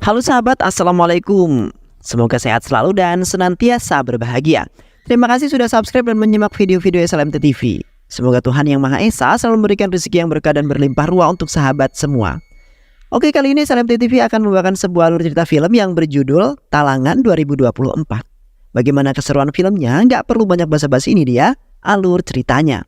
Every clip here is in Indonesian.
Halo sahabat, Assalamualaikum. Semoga sehat selalu dan senantiasa berbahagia. Terima kasih sudah subscribe dan menyimak video-video SLMT TV. Semoga Tuhan Yang Maha Esa selalu memberikan rezeki yang berkah dan berlimpah ruah untuk sahabat semua. Oke, kali ini SLMT TV akan membawakan sebuah alur cerita film yang berjudul Talangan 2024. Bagaimana keseruan filmnya? Nggak perlu banyak basa-basi, ini dia alur ceritanya.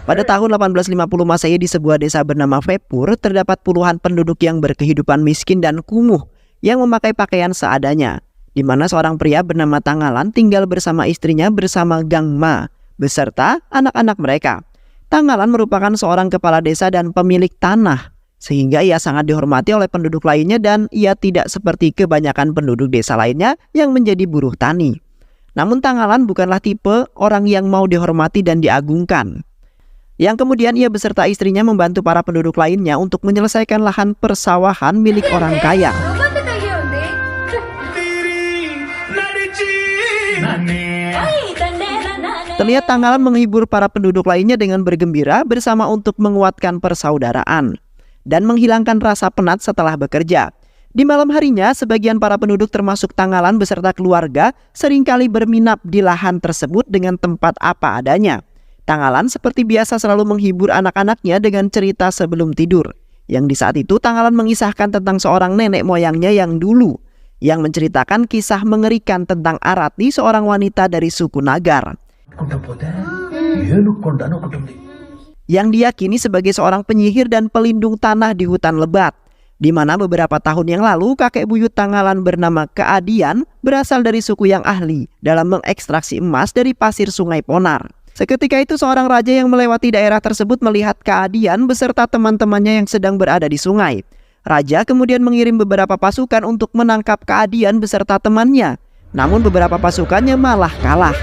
Pada tahun 1850 Masehi di sebuah desa bernama Vepur, terdapat puluhan penduduk yang berkehidupan miskin dan kumuh yang memakai pakaian seadanya, di mana seorang pria bernama Tangalan tinggal bersama istrinya bersama Gangma beserta anak-anak mereka. Tangalan merupakan seorang kepala desa dan pemilik tanah, sehingga ia sangat dihormati oleh penduduk lainnya dan ia tidak seperti kebanyakan penduduk desa lainnya yang menjadi buruh tani. Namun Tangalan bukanlah tipe orang yang mau dihormati dan diagungkan. Yang kemudian ia beserta istrinya membantu para penduduk lainnya untuk menyelesaikan lahan persawahan milik orang kaya. Terlihat Tangalan menghibur para penduduk lainnya dengan bergembira bersama untuk menguatkan persaudaraan dan menghilangkan rasa penat setelah bekerja. Di malam harinya, sebagian para penduduk termasuk Tangalan beserta keluarga seringkali berminap di lahan tersebut dengan tempat apa adanya. Tangalan seperti biasa selalu menghibur anak-anaknya dengan cerita sebelum tidur. Yang di saat itu Tangalan mengisahkan tentang seorang nenek moyangnya yang dulu, yang menceritakan kisah mengerikan tentang Arati, seorang wanita dari suku Nagar, yang diyakini sebagai seorang penyihir dan pelindung tanah di hutan lebat, di mana beberapa tahun yang lalu kakek buyut Tangalan bernama Keadian berasal dari suku yang ahli dalam mengekstraksi emas dari pasir Sungai Ponar. Seketika itu seorang raja yang melewati daerah tersebut melihat Keadian beserta teman-temannya yang sedang berada di sungai. Raja kemudian mengirim beberapa pasukan untuk menangkap Keadian beserta temannya. Namun beberapa pasukannya malah kalah.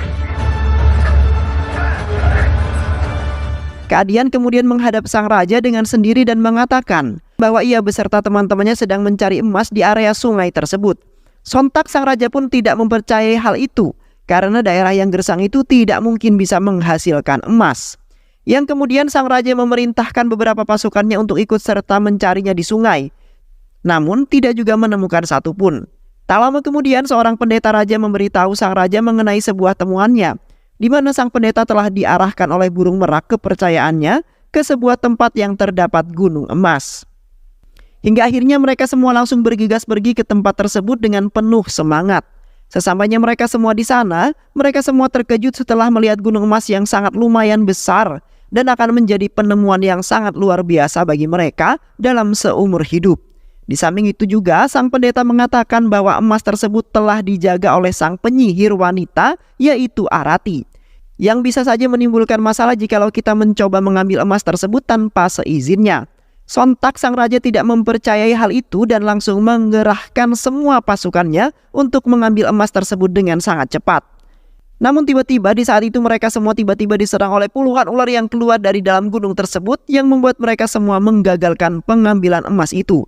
Keadian kemudian menghadap sang raja dengan sendiri dan mengatakan bahwa ia beserta teman-temannya sedang mencari emas di area sungai tersebut. Sontak sang raja pun tidak mempercayai hal itu, karena daerah yang gersang itu tidak mungkin bisa menghasilkan emas. Yang kemudian sang raja memerintahkan beberapa pasukannya untuk ikut serta mencarinya di sungai. Namun tidak juga menemukan satupun. Tak lama kemudian seorang pendeta raja memberitahu sang raja mengenai sebuah temuannya, di mana sang pendeta telah diarahkan oleh burung merak kepercayaannya ke sebuah tempat yang terdapat gunung emas. Hingga akhirnya mereka semua langsung bergegas pergi ke tempat tersebut dengan penuh semangat. Sesampainya mereka semua di sana, mereka semua terkejut setelah melihat gunung emas yang sangat lumayan besar dan akan menjadi penemuan yang sangat luar biasa bagi mereka dalam seumur hidup. Di samping itu juga, sang pendeta mengatakan bahwa emas tersebut telah dijaga oleh sang penyihir wanita, yaitu Arati, yang bisa saja menimbulkan masalah jikalau kita mencoba mengambil emas tersebut tanpa seizinnya. Sontak sang raja tidak mempercayai hal itu dan langsung menggerahkan semua pasukannya untuk mengambil emas tersebut dengan sangat cepat. Namun tiba-tiba di saat itu mereka semua tiba-tiba diserang oleh puluhan ular yang keluar dari dalam gunung tersebut yang membuat mereka semua menggagalkan pengambilan emas itu.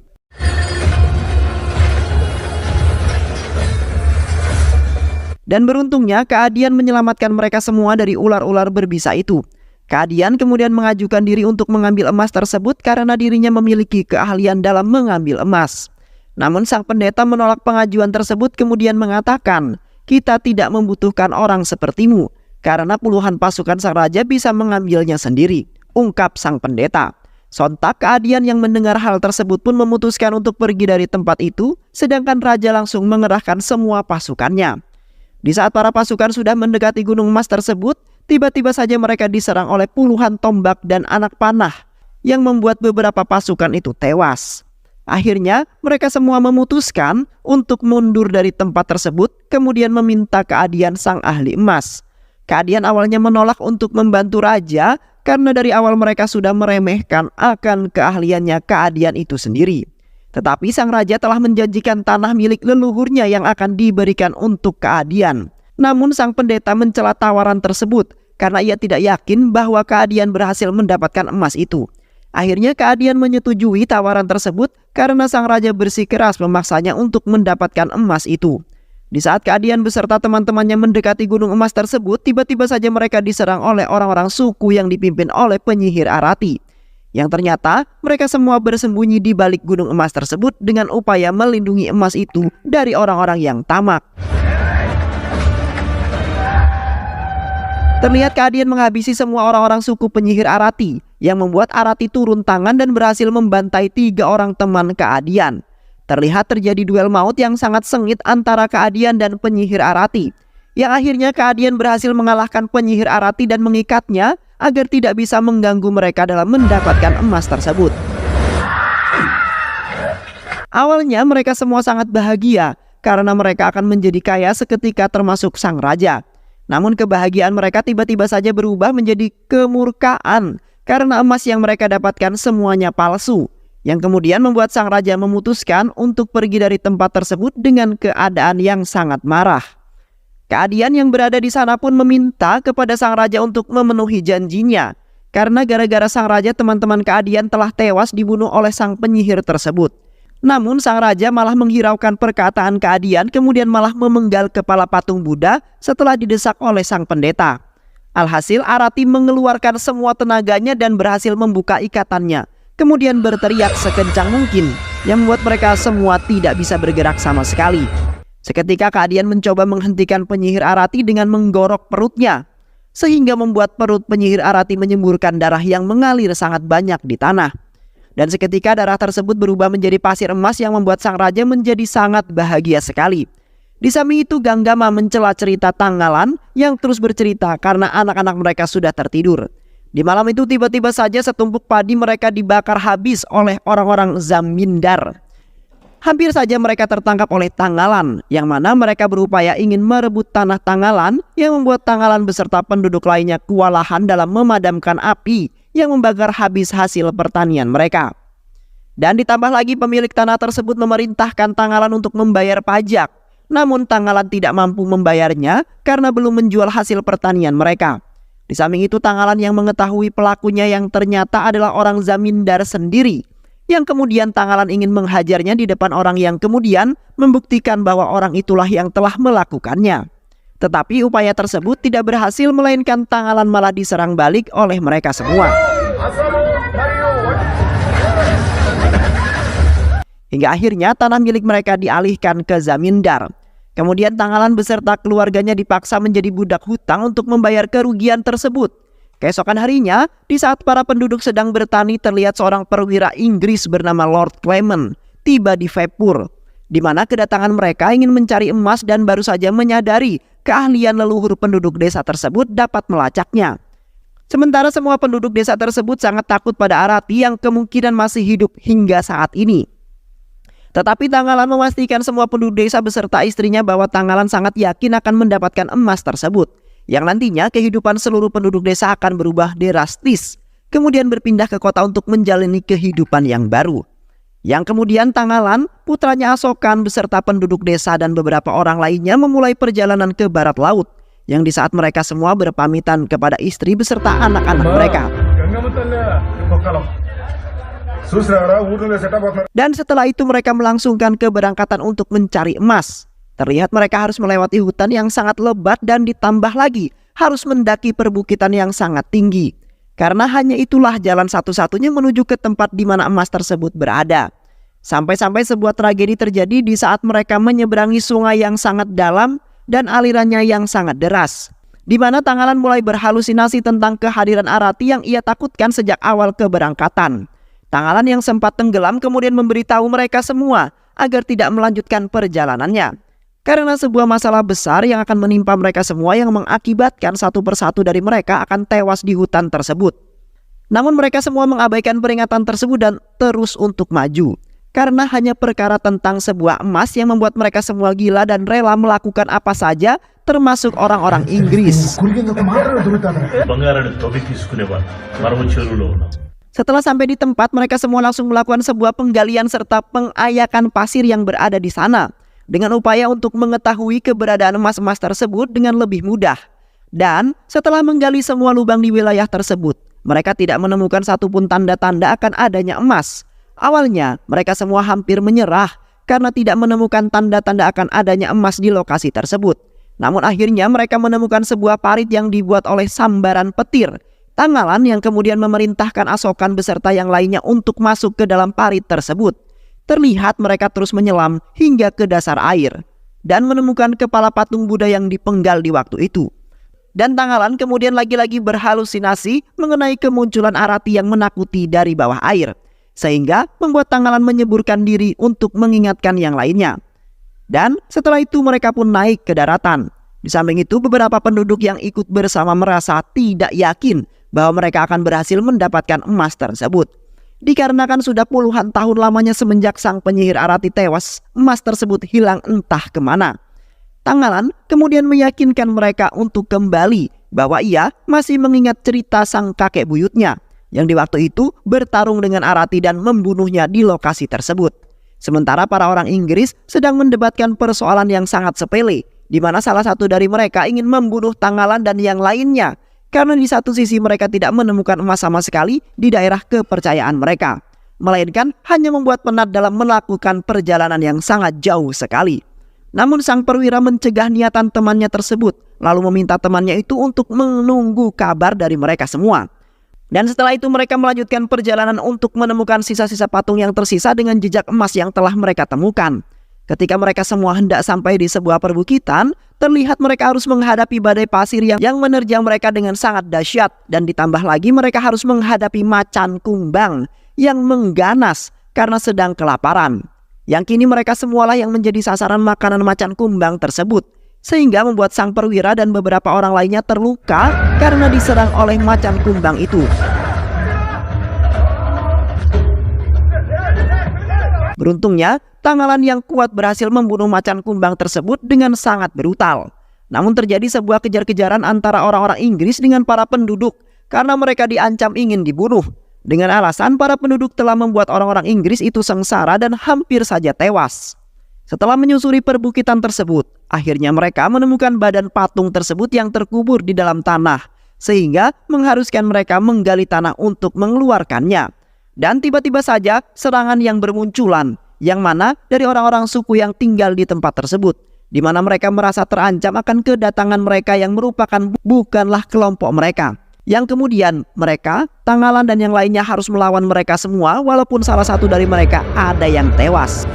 Dan beruntungnya Keadian menyelamatkan mereka semua dari ular-ular berbisa itu. Keadian kemudian mengajukan diri untuk mengambil emas tersebut karena dirinya memiliki keahlian dalam mengambil emas. Namun sang pendeta menolak pengajuan tersebut kemudian mengatakan, "Kita tidak membutuhkan orang sepertimu, karena puluhan pasukan sang raja bisa mengambilnya sendiri," ungkap sang pendeta. Sontak Keadian yang mendengar hal tersebut pun memutuskan untuk pergi dari tempat itu, sedangkan raja langsung mengerahkan semua pasukannya. Di saat para pasukan sudah mendekati gunung emas tersebut, tiba-tiba saja mereka diserang oleh puluhan tombak dan anak panah yang membuat beberapa pasukan itu tewas. Akhirnya mereka semua memutuskan untuk mundur dari tempat tersebut, kemudian meminta Keadian sang ahli emas. Keadian awalnya menolak untuk membantu raja karena dari awal mereka sudah meremehkan akan keahliannya Keadian itu sendiri. Tetapi sang raja telah menjanjikan tanah milik leluhurnya yang akan diberikan untuk Keadian. Namun sang pendeta mencela tawaran tersebut karena ia tidak yakin bahwa Keadian berhasil mendapatkan emas itu. Akhirnya keadian menyetujui tawaran tersebut karena sang raja bersikeras memaksanya untuk mendapatkan emas itu. Di saat keadian beserta teman-temannya mendekati gunung emas tersebut, tiba-tiba saja mereka diserang oleh orang-orang suku yang dipimpin oleh penyihir Arati. Yang ternyata mereka semua bersembunyi di balik gunung emas tersebut dengan upaya melindungi emas itu dari orang-orang yang tamak. Terlihat keadian menghabisi semua orang-orang suku penyihir Arati, yang membuat Arati turun tangan dan berhasil membantai 3 orang teman keadian. Terlihat terjadi duel maut yang sangat sengit antara keadian dan penyihir Arati, yang akhirnya keadian berhasil mengalahkan penyihir Arati dan mengikatnya agar tidak bisa mengganggu mereka dalam mendapatkan emas tersebut. Awalnya mereka semua sangat bahagia karena mereka akan menjadi kaya seketika termasuk sang raja. Namun kebahagiaan mereka tiba-tiba saja berubah menjadi kemurkaan karena emas yang mereka dapatkan semuanya palsu, yang kemudian membuat sang raja memutuskan untuk pergi dari tempat tersebut dengan keadaan yang sangat marah. Keadian yang berada di sana pun meminta kepada sang raja untuk memenuhi janjinya, karena gara-gara sang raja teman-teman keadian telah tewas dibunuh oleh sang penyihir tersebut. Namun sang raja malah menghiraukan perkataan keadian, kemudian malah memenggal kepala patung Buddha setelah didesak oleh sang pendeta. Alhasil Arati mengeluarkan semua tenaganya dan berhasil membuka ikatannya, kemudian berteriak sekencang mungkin yang membuat mereka semua tidak bisa bergerak sama sekali. Seketika keadian mencoba menghentikan penyihir Arati dengan menggorok perutnya, sehingga membuat perut penyihir Arati menyemburkan darah yang mengalir sangat banyak di tanah. Dan seketika darah tersebut berubah menjadi pasir emas yang membuat sang raja menjadi sangat bahagia sekali. Di samping itu Ganggama mencela cerita Tanggalan yang terus bercerita karena anak-anak mereka sudah tertidur. Di malam itu tiba-tiba saja setumpuk padi mereka dibakar habis oleh orang-orang Zamindar. Hampir saja mereka tertangkap oleh Tanggalan, yang mana mereka berupaya ingin merebut tanah Tanggalan, yang membuat Tanggalan beserta penduduk lainnya kewalahan dalam memadamkan api yang membakar habis hasil pertanian mereka. Dan ditambah lagi pemilik tanah tersebut memerintahkan Tanggalan untuk membayar pajak. Namun Tanggalan tidak mampu membayarnya karena belum menjual hasil pertanian mereka. Di samping itu Tanggalan yang mengetahui pelakunya yang ternyata adalah orang Zamindar sendiri, yang kemudian Tanggalan ingin menghajarnya di depan orang yang kemudian membuktikan bahwa orang itulah yang telah melakukannya. Tetapi upaya tersebut tidak berhasil, melainkan Tanggalan malah diserang balik oleh mereka semua. Hingga akhirnya tanah milik mereka dialihkan ke Zamindar. Kemudian Tanggalan beserta keluarganya dipaksa menjadi budak hutang untuk membayar kerugian tersebut. Keesokan harinya, di saat para penduduk sedang bertani, terlihat seorang perwira Inggris bernama Lord Clement tiba di Vepur, di mana kedatangan mereka ingin mencari emas dan baru saja menyadari keahlian leluhur penduduk desa tersebut dapat melacaknya. Sementara semua penduduk desa tersebut sangat takut pada Arati yang kemungkinan masih hidup hingga saat ini. Tetapi Tanggalan memastikan semua penduduk desa beserta istrinya bahwa Tanggalan sangat yakin akan mendapatkan emas tersebut, yang nantinya kehidupan seluruh penduduk desa akan berubah drastis, kemudian berpindah ke kota untuk menjalani kehidupan yang baru. Yang kemudian Tanggalan, putranya Asokan beserta penduduk desa dan beberapa orang lainnya memulai perjalanan ke barat laut, yang di saat mereka semua berpamitan kepada istri beserta anak-anak mereka. Dan setelah itu mereka melangsungkan keberangkatan untuk mencari emas. Terlihat mereka harus melewati hutan yang sangat lebat dan ditambah lagi harus mendaki perbukitan yang sangat tinggi. Karena hanya itulah jalan satu-satunya menuju ke tempat di mana emas tersebut berada. Sampai-sampai sebuah tragedi terjadi di saat mereka menyeberangi sungai yang sangat dalam dan alirannya yang sangat deras, di mana Tanggalan mulai berhalusinasi tentang kehadiran Arati yang ia takutkan sejak awal keberangkatan. Tanggalan yang sempat tenggelam kemudian memberitahu mereka semua agar tidak melanjutkan perjalanannya, karena sebuah masalah besar yang akan menimpa mereka semua yang mengakibatkan satu persatu dari mereka akan tewas di hutan tersebut. Namun mereka semua mengabaikan peringatan tersebut dan terus untuk maju, karena hanya perkara tentang sebuah emas yang membuat mereka semua gila dan rela melakukan apa saja, termasuk orang-orang Inggris. Setelah sampai di tempat, mereka semua langsung melakukan sebuah penggalian serta pengayakan pasir yang berada di sana, dengan upaya untuk mengetahui keberadaan emas-emas tersebut dengan lebih mudah. Dan setelah menggali semua lubang di wilayah tersebut, mereka tidak menemukan satupun tanda-tanda akan adanya emas. Awalnya mereka semua hampir menyerah karena tidak menemukan tanda-tanda akan adanya emas di lokasi tersebut. Namun akhirnya mereka menemukan sebuah parit yang dibuat oleh sambaran petir. Tanggalan yang kemudian memerintahkan Asokan beserta yang lainnya untuk masuk ke dalam parit tersebut. Terlihat mereka terus menyelam hingga ke dasar air dan menemukan kepala patung Buddha yang dipenggal di waktu itu. Dan Tanggalan kemudian lagi-lagi berhalusinasi mengenai kemunculan Arati yang menakuti dari bawah air, sehingga membuat Tanggalan menyeburkan diri untuk mengingatkan yang lainnya. Dan setelah itu mereka pun naik ke daratan. Di samping itu beberapa penduduk yang ikut bersama merasa tidak yakin bahwa mereka akan berhasil mendapatkan emas tersebut. Dikarenakan sudah puluhan tahun lamanya semenjak sang penyihir Arati tewas, emas tersebut hilang entah kemana. Tanggalan kemudian meyakinkan mereka untuk kembali bahwa ia masih mengingat cerita sang kakek buyutnya yang di waktu itu bertarung dengan Arati dan membunuhnya di lokasi tersebut. Sementara para orang Inggris sedang mendebatkan persoalan yang sangat sepele, di mana salah satu dari mereka ingin membunuh Tanggalan dan yang lainnya karena di satu sisi mereka tidak menemukan emas sama sekali di daerah kepercayaan mereka, melainkan hanya membuat penat dalam melakukan perjalanan yang sangat jauh sekali. Namun sang perwira mencegah niatan temannya tersebut, lalu meminta temannya itu untuk menunggu kabar dari mereka semua. Dan setelah itu mereka melanjutkan perjalanan untuk menemukan sisa-sisa patung yang tersisa dengan jejak emas yang telah mereka temukan. Ketika mereka semua hendak sampai di sebuah perbukitan, terlihat mereka harus menghadapi badai pasir yang menerjang mereka dengan sangat dahsyat. Dan ditambah lagi mereka harus menghadapi macan kumbang yang mengganas karena sedang kelaparan. Yang kini mereka semualah yang menjadi sasaran makanan macan kumbang tersebut, sehingga membuat sang perwira dan beberapa orang lainnya terluka karena diserang oleh macan kumbang itu. Beruntungnya, Tanggalan yang kuat berhasil membunuh macan kumbang tersebut dengan sangat brutal. Namun terjadi sebuah kejar-kejaran antara orang-orang Inggris dengan para penduduk karena mereka diancam ingin dibunuh. Dengan alasan para penduduk telah membuat orang-orang Inggris itu sengsara dan hampir saja tewas. Setelah menyusuri perbukitan tersebut, akhirnya mereka menemukan badan patung tersebut yang terkubur di dalam tanah, sehingga mengharuskan mereka menggali tanah untuk mengeluarkannya. Dan tiba-tiba saja serangan yang bermunculan, yang mana dari orang-orang suku yang tinggal di tempat tersebut, di mana mereka merasa terancam akan kedatangan mereka yang merupakan bukanlah kelompok mereka. Yang kemudian mereka, Tanggalan dan yang lainnya harus melawan mereka semua walaupun salah satu dari mereka ada yang tewas.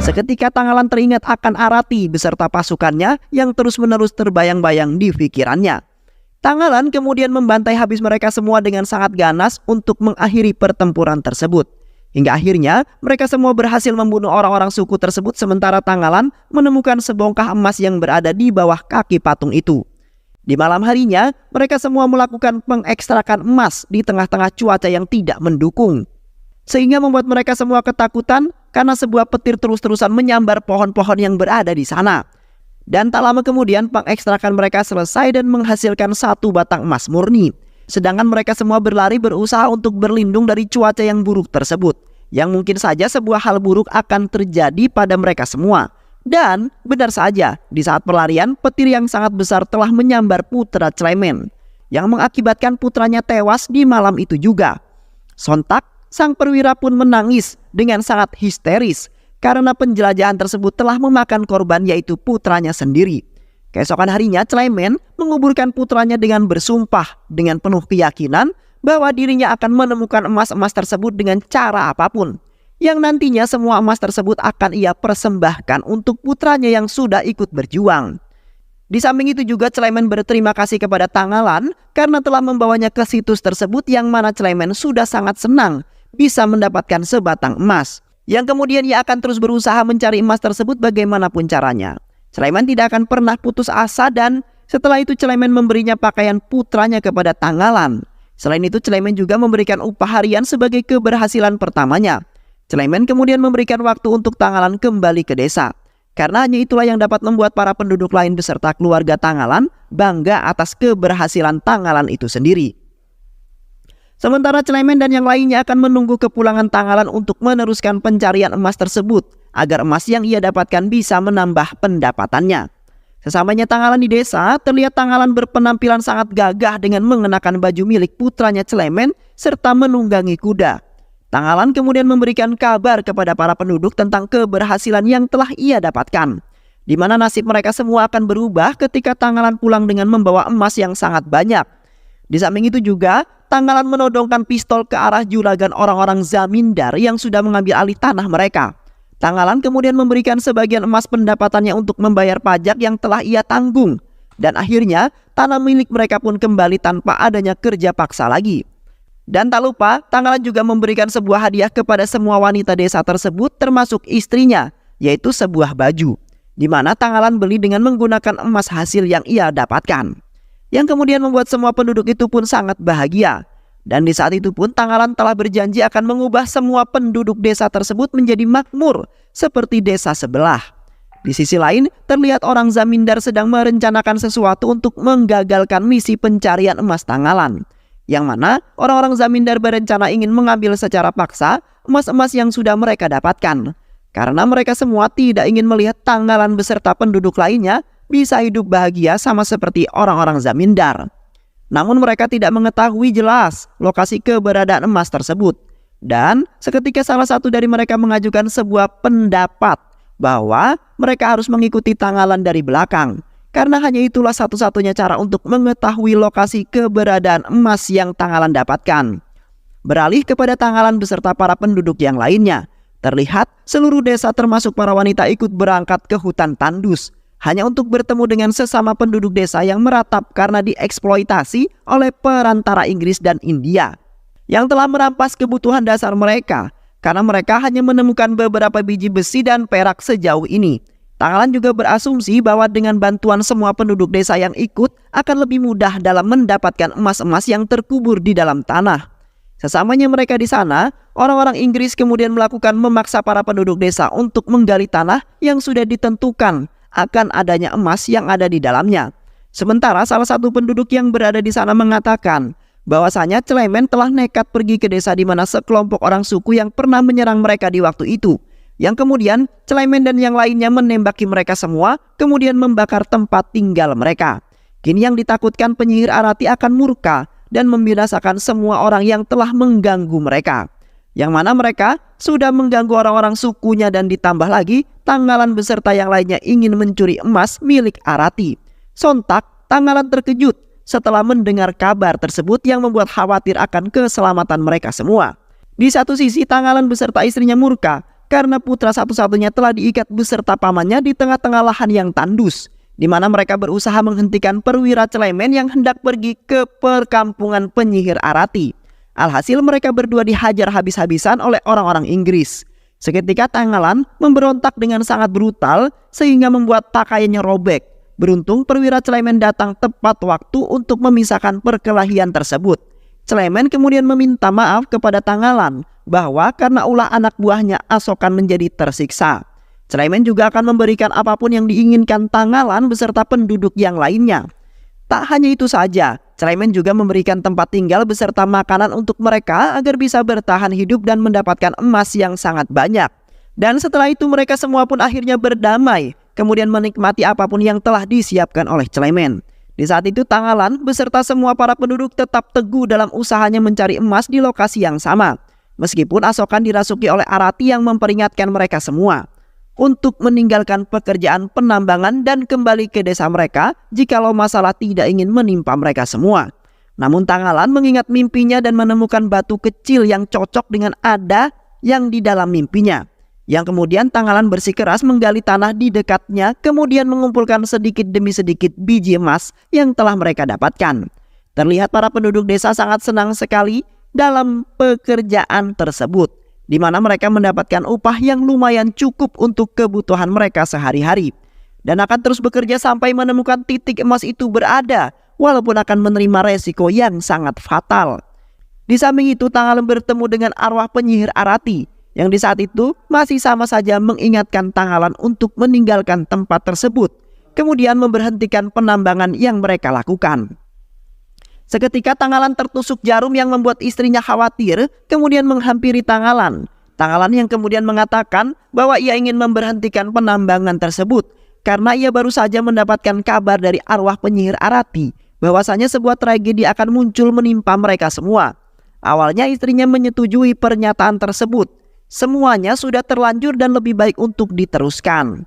Seketika Tanggalan teringat akan Arati beserta pasukannya yang terus-menerus terbayang-bayang di pikirannya. Tanggalan kemudian membantai habis mereka semua dengan sangat ganas untuk mengakhiri pertempuran tersebut. Hingga akhirnya mereka semua berhasil membunuh orang-orang suku tersebut, sementara Tanggalan menemukan sebongkah emas yang berada di bawah kaki patung itu. Di malam harinya mereka semua melakukan pengekstrakan emas di tengah-tengah cuaca yang tidak mendukung, sehingga membuat mereka semua ketakutan karena sebuah petir terus-terusan menyambar pohon-pohon yang berada di sana. Dan tak lama kemudian pengekstrakan mereka selesai dan menghasilkan satu batang emas murni. Sedangkan mereka semua berlari berusaha untuk berlindung dari cuaca yang buruk tersebut, yang mungkin saja sebuah hal buruk akan terjadi pada mereka semua. Dan benar saja, di saat pelarian, petir yang sangat besar telah menyambar putra Clement, yang mengakibatkan putranya tewas di malam itu juga. Sontak, sang perwira pun menangis dengan sangat histeris karena penjelajahan tersebut telah memakan korban, yaitu putranya sendiri. Keesokan harinya Clement menguburkan putranya dengan bersumpah dengan penuh keyakinan bahwa dirinya akan menemukan emas-emas tersebut dengan cara apapun, yang nantinya semua emas tersebut akan ia persembahkan untuk putranya yang sudah ikut berjuang. Di samping itu juga Clement berterima kasih kepada Tanggalan karena telah membawanya ke situs tersebut, yang mana Clement sudah sangat senang bisa mendapatkan sebatang emas, yang kemudian ia akan terus berusaha mencari emas tersebut bagaimanapun caranya. Clement tidak akan pernah putus asa, dan setelah itu Clement memberinya pakaian putranya kepada Tanggalan. Selain itu Clement juga memberikan upah harian sebagai keberhasilan pertamanya. Clement kemudian memberikan waktu untuk Tanggalan kembali ke desa, karena hanya itulah yang dapat membuat para penduduk lain beserta keluarga Tanggalan bangga atas keberhasilan Tanggalan itu sendiri. Sementara Clement dan yang lainnya akan menunggu kepulangan Tanggalan untuk meneruskan pencarian emas tersebut, agar emas yang ia dapatkan bisa menambah pendapatannya. Sesamanya Tanggalan di desa, terlihat Tanggalan berpenampilan sangat gagah dengan mengenakan baju milik putranya Clemen serta menunggangi kuda. Tanggalan kemudian memberikan kabar kepada para penduduk tentang keberhasilan yang telah ia dapatkan, di mana nasib mereka semua akan berubah ketika Tanggalan pulang dengan membawa emas yang sangat banyak. Di samping itu juga, Tanggalan menodongkan pistol ke arah juragan orang-orang zamindar yang sudah mengambil alih tanah mereka. Tanggalan kemudian memberikan sebagian emas pendapatannya untuk membayar pajak yang telah ia tanggung. Dan akhirnya, tanah milik mereka pun kembali tanpa adanya kerja paksa lagi. Dan tak lupa, Tanggalan juga memberikan sebuah hadiah kepada semua wanita desa tersebut termasuk istrinya, yaitu sebuah baju, di mana Tanggalan beli dengan menggunakan emas hasil yang ia dapatkan, yang kemudian membuat semua penduduk itu pun sangat bahagia. Dan di saat itu pun Tanggalan telah berjanji akan mengubah semua penduduk desa tersebut menjadi makmur seperti desa sebelah. Di sisi lain, terlihat orang zamindar sedang merencanakan sesuatu untuk menggagalkan misi pencarian emas Tanggalan, yang mana orang-orang zamindar berencana ingin mengambil secara paksa emas-emas yang sudah mereka dapatkan, karena mereka semua tidak ingin melihat Tanggalan beserta penduduk lainnya bisa hidup bahagia sama seperti orang-orang zamindar. Namun mereka tidak mengetahui jelas lokasi keberadaan emas tersebut. Dan seketika salah satu dari mereka mengajukan sebuah pendapat bahwa mereka harus mengikuti Tanggalan dari belakang, karena hanya itulah satu-satunya cara untuk mengetahui lokasi keberadaan emas yang Tanggalan dapatkan. Beralih kepada Tanggalan beserta para penduduk yang lainnya, terlihat seluruh desa termasuk para wanita ikut berangkat ke hutan tandus, hanya untuk bertemu dengan sesama penduduk desa yang meratap karena dieksploitasi oleh perantara Inggris dan India, yang telah merampas kebutuhan dasar mereka, karena mereka hanya menemukan beberapa biji besi dan perak sejauh ini. Tanggalan juga berasumsi bahwa dengan bantuan semua penduduk desa yang ikut akan lebih mudah dalam mendapatkan emas-emas yang terkubur di dalam tanah. Sesamanya mereka di sana, orang-orang Inggris kemudian memaksa para penduduk desa untuk menggali tanah yang sudah ditentukan akan adanya emas yang ada di dalamnya. Sementara salah satu penduduk yang berada di sana mengatakan bahwasanya Clemen telah nekat pergi ke desa di mana sekelompok orang suku yang pernah menyerang mereka di waktu itu, yang kemudian Clemen dan yang lainnya menembaki mereka semua, kemudian membakar tempat tinggal mereka. Kini yang ditakutkan penyihir Arati akan murka dan membinasakan semua orang yang telah mengganggu mereka, yang mana mereka sudah mengganggu orang-orang sukunya, dan ditambah lagi Tanggalan beserta yang lainnya ingin mencuri emas milik Arati. Sontak Tanggalan terkejut setelah mendengar kabar tersebut yang membuat khawatir akan keselamatan mereka semua. Di satu sisi Tanggalan beserta istrinya murka karena putra satu-satunya telah diikat beserta pamannya di tengah-tengah lahan yang tandus, di mana mereka berusaha menghentikan perwira Clemen yang hendak pergi ke perkampungan penyihir Arati. Alhasil mereka berdua dihajar habis-habisan oleh orang-orang Inggris. Seketika Tanggalan memberontak dengan sangat brutal sehingga membuat pakaiannya robek. Beruntung perwira Clemen datang tepat waktu untuk memisahkan perkelahian tersebut. Clemen kemudian meminta maaf kepada Tanggalan bahwa karena ulah anak buahnya Asokan menjadi tersiksa. Clemen juga akan memberikan apapun yang diinginkan Tanggalan beserta penduduk yang lainnya. Tak hanya itu saja, Clemen juga memberikan tempat tinggal beserta makanan untuk mereka agar bisa bertahan hidup dan mendapatkan emas yang sangat banyak. Dan setelah itu mereka semua pun akhirnya berdamai, kemudian menikmati apapun yang telah disiapkan oleh Clemen. Di saat itu Tanggalan beserta semua para penduduk tetap teguh dalam usahanya mencari emas di lokasi yang sama, meskipun Asokan dirasuki oleh Arati yang memperingatkan mereka semua untuk meninggalkan pekerjaan penambangan dan kembali ke desa mereka jikalau masalah tidak ingin menimpa mereka semua. Namun Tanggalan mengingat mimpinya dan menemukan batu kecil yang cocok dengan ada yang di dalam mimpinya, yang kemudian Tanggalan bersikeras menggali tanah di dekatnya, kemudian mengumpulkan sedikit demi sedikit biji emas yang telah mereka dapatkan. Terlihat para penduduk desa sangat senang sekali dalam pekerjaan tersebut, di mana mereka mendapatkan upah yang lumayan cukup untuk kebutuhan mereka sehari-hari, dan akan terus bekerja sampai menemukan titik emas itu berada, walaupun akan menerima resiko yang sangat fatal. Di samping itu Tanggalan bertemu dengan arwah penyihir Arati, yang di saat itu masih sama saja mengingatkan Tanggalan untuk meninggalkan tempat tersebut, kemudian memberhentikan penambangan yang mereka lakukan. Seketika Tanggalan tertusuk jarum yang membuat istrinya khawatir, kemudian menghampiri Tanggalan. Tanggalan yang kemudian mengatakan bahwa ia ingin memberhentikan penambangan tersebut karena ia baru saja mendapatkan kabar dari arwah penyihir Arati bahwasanya sebuah tragedi akan muncul menimpa mereka semua. Awalnya istrinya menyetujui pernyataan tersebut. Semuanya sudah terlanjur dan lebih baik untuk diteruskan.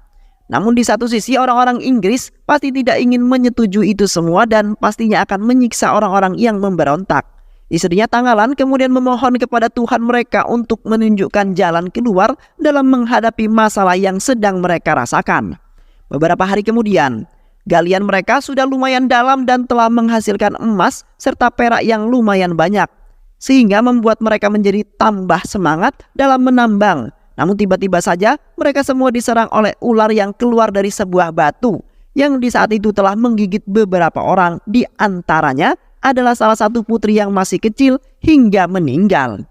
Namun di satu sisi orang-orang Inggris pasti tidak ingin menyetujui itu semua dan pastinya akan menyiksa orang-orang yang memberontak. Istrinya Tanggalan kemudian memohon kepada Tuhan mereka untuk menunjukkan jalan keluar dalam menghadapi masalah yang sedang mereka rasakan. Beberapa hari kemudian, galian mereka sudah lumayan dalam dan telah menghasilkan emas serta perak yang lumayan banyak, sehingga membuat mereka menjadi tambah semangat dalam menambang. Namun tiba-tiba saja mereka semua diserang oleh ular yang keluar dari sebuah batu, yang di saat itu telah menggigit beberapa orang, di antaranya adalah salah satu putri yang masih kecil hingga meninggal.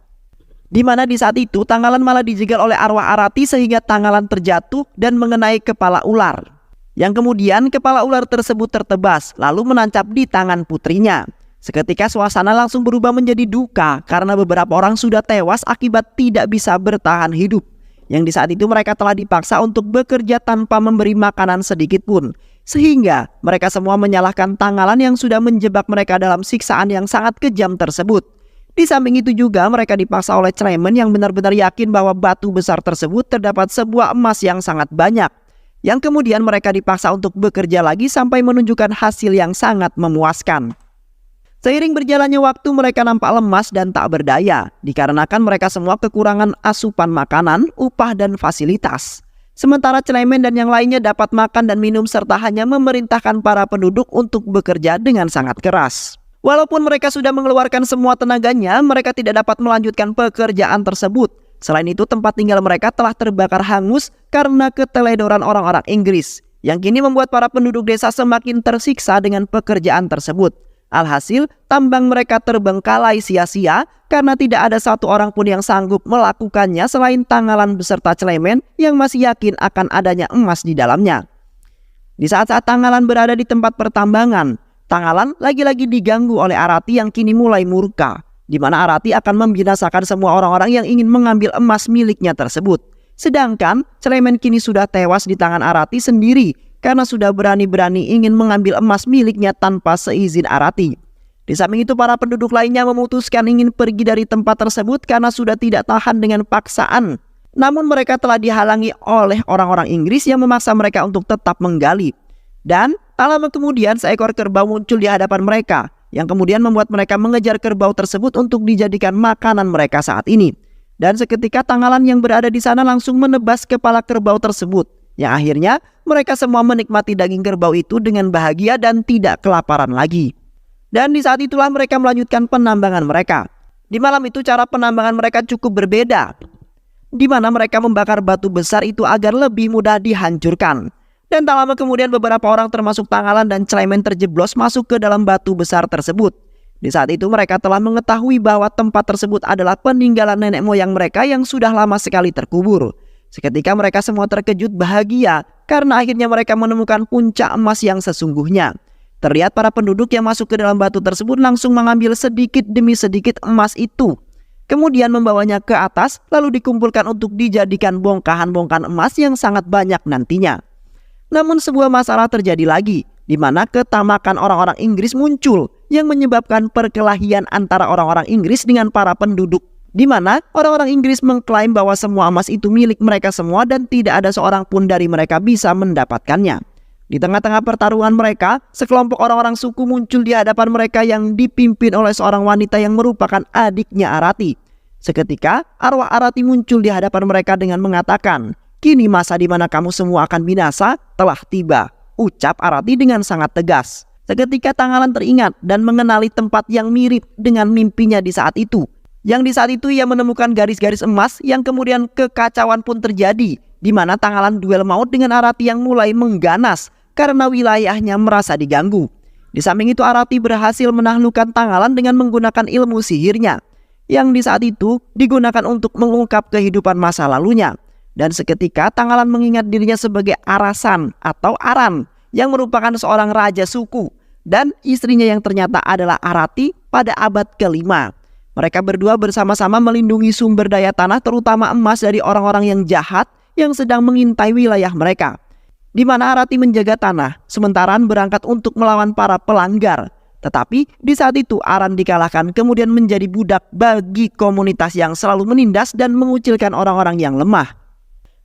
Di mana di saat itu Tanggalan malah dijegal oleh arwah Arati sehingga Tanggalan terjatuh dan mengenai kepala ular. Yang kemudian kepala ular tersebut tertebas lalu menancap di tangan putrinya. Seketika suasana langsung berubah menjadi duka karena beberapa orang sudah tewas akibat tidak bisa bertahan hidup. Yang di saat itu mereka telah dipaksa untuk bekerja tanpa memberi makanan sedikit pun. Sehingga mereka semua menyalahkan Tanggalan yang sudah menjebak mereka dalam siksaan yang sangat kejam tersebut. Di samping itu juga mereka dipaksa oleh Clement yang benar-benar yakin bahwa batu besar tersebut terdapat sebuah emas yang sangat banyak. Yang kemudian mereka dipaksa untuk bekerja lagi sampai menunjukkan hasil yang sangat memuaskan. Seiring berjalannya waktu mereka nampak lemas dan tak berdaya, dikarenakan mereka semua kekurangan asupan makanan, upah dan fasilitas. Sementara Clement dan yang lainnya dapat makan dan minum serta hanya memerintahkan para penduduk untuk bekerja dengan sangat keras. Walaupun mereka sudah mengeluarkan semua tenaganya, mereka tidak dapat melanjutkan pekerjaan tersebut. Selain itu tempat tinggal mereka telah terbakar hangus karena keteledoran orang-orang Inggris, yang kini membuat para penduduk desa semakin tersiksa dengan pekerjaan tersebut. Alhasil, tambang mereka terbengkalai sia-sia karena tidak ada satu orang pun yang sanggup melakukannya selain Tanggalan beserta Clement yang masih yakin akan adanya emas di dalamnya. Di saat-saat Tanggalan berada di tempat pertambangan, Tanggalan lagi-lagi diganggu oleh Arati yang kini mulai murka, di mana Arati akan membinasakan semua orang-orang yang ingin mengambil emas miliknya tersebut. Sedangkan Clement kini sudah tewas di tangan Arati sendiri karena sudah berani-berani ingin mengambil emas miliknya tanpa seizin Arati. Di samping itu para penduduk lainnya memutuskan ingin pergi dari tempat tersebut karena sudah tidak tahan dengan paksaan. Namun mereka telah dihalangi oleh orang-orang Inggris yang memaksa mereka untuk tetap menggali. Dan tak lama kemudian seekor kerbau muncul di hadapan mereka, yang kemudian membuat mereka mengejar kerbau tersebut untuk dijadikan makanan mereka saat ini. Dan seketika Tanggalan yang berada di sana langsung menebas kepala kerbau tersebut, yang akhirnya mereka semua menikmati daging kerbau itu dengan bahagia dan tidak kelaparan lagi. Dan di saat itulah mereka melanjutkan penambangan mereka. Di malam itu cara penambangan mereka cukup berbeda, di mana mereka membakar batu besar itu agar lebih mudah dihancurkan. Dan tak lama kemudian beberapa orang termasuk Tanggalan dan Clement terjeblos masuk ke dalam batu besar tersebut. Di saat itu mereka telah mengetahui bahwa tempat tersebut adalah peninggalan nenek moyang mereka yang sudah lama sekali terkubur. Seketika mereka semua terkejut bahagia karena akhirnya mereka menemukan puncak emas yang sesungguhnya. Terlihat para penduduk yang masuk ke dalam batu tersebut langsung mengambil sedikit demi sedikit emas itu. Kemudian membawanya ke atas lalu dikumpulkan untuk dijadikan bongkahan-bongkahan emas yang sangat banyak nantinya. Namun sebuah masalah terjadi lagi, di mana ketamakan orang-orang Inggris muncul yang menyebabkan perkelahian antara orang-orang Inggris dengan para penduduk. Di mana orang-orang Inggris mengklaim bahwa semua emas itu milik mereka semua dan tidak ada seorang pun dari mereka bisa mendapatkannya. Di tengah-tengah pertarungan mereka, sekelompok orang-orang suku muncul di hadapan mereka yang dipimpin oleh seorang wanita yang merupakan adiknya Arati. Seketika, arwah Arati muncul di hadapan mereka dengan mengatakan, "Kini masa di mana kamu semua akan binasa telah tiba," ucap Arati dengan sangat tegas. Seketika Tanggalan teringat dan mengenali tempat yang mirip dengan mimpinya di saat itu. Yang di saat itu ia menemukan garis-garis emas yang kemudian kekacauan pun terjadi, di mana Tanggalan duel maut dengan Arati yang mulai mengganas karena wilayahnya merasa diganggu. Di samping itu Arati berhasil menaklukkan Tanggalan dengan menggunakan ilmu sihirnya, yang di saat itu digunakan untuk mengungkap kehidupan masa lalunya. Dan seketika Tanggalan mengingat dirinya sebagai Arasan atau Aran, yang merupakan seorang raja suku, dan istrinya yang ternyata adalah Arati pada abad ke-5. Mereka berdua bersama-sama melindungi sumber daya tanah terutama emas dari orang-orang yang jahat yang sedang mengintai wilayah mereka. di mana Arati menjaga tanah, sementara Aran berangkat untuk melawan para pelanggar. Tetapi di saat itu Aran dikalahkan kemudian menjadi budak bagi komunitas yang selalu menindas dan mengucilkan orang-orang yang lemah.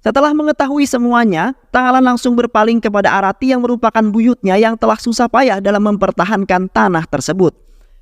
Setelah mengetahui semuanya, Tanggalan langsung berpaling kepada Arati yang merupakan buyutnya yang telah susah payah dalam mempertahankan tanah tersebut.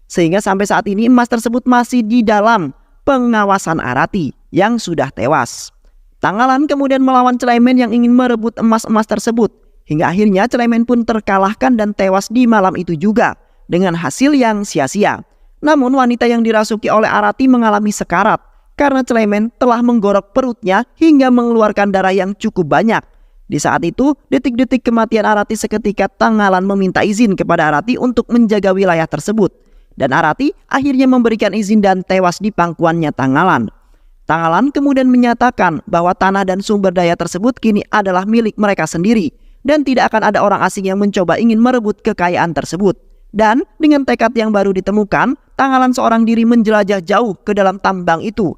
Sehingga sampai saat ini emas tersebut masih di dalam pengawasan Arati yang sudah tewas. Tanggalan kemudian melawan Celemen yang ingin merebut emas-emas tersebut. Hingga akhirnya Celemen pun terkalahkan dan tewas di malam itu juga, dengan hasil yang sia-sia. Namun wanita yang dirasuki oleh Arati mengalami sekarat karena Celemen telah menggorok perutnya hingga mengeluarkan darah yang cukup banyak. Di saat itu, detik-detik kematian Arati seketika Tanggalan meminta izin kepada Arati untuk menjaga wilayah tersebut. Dan Arati akhirnya memberikan izin dan tewas di pangkuannya Tanggalan. Tanggalan kemudian menyatakan bahwa tanah dan sumber daya tersebut kini adalah milik mereka sendiri dan tidak akan ada orang asing yang mencoba ingin merebut kekayaan tersebut. Dan dengan tekad yang baru ditemukan, Tanggalan seorang diri menjelajah jauh ke dalam tambang itu,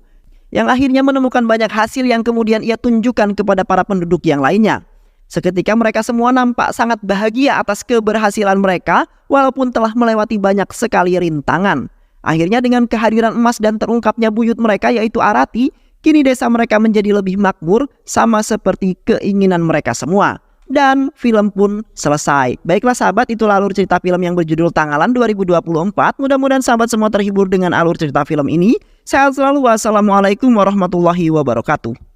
yang akhirnya menemukan banyak hasil yang kemudian ia tunjukkan kepada para penduduk yang lainnya. Seketika mereka semua nampak sangat bahagia atas keberhasilan mereka walaupun telah melewati banyak sekali rintangan. Akhirnya dengan kehadiran emas dan terungkapnya buyut mereka yaitu Arati, kini desa mereka menjadi lebih makmur sama seperti keinginan mereka semua. Dan film pun selesai. Baiklah sahabat, itulah alur cerita film yang berjudul Tanggalan 2024. Mudah-mudahan sahabat semua terhibur dengan alur cerita film ini. Sehat selalu. Wassalamualaikum warahmatullahi wabarakatuh.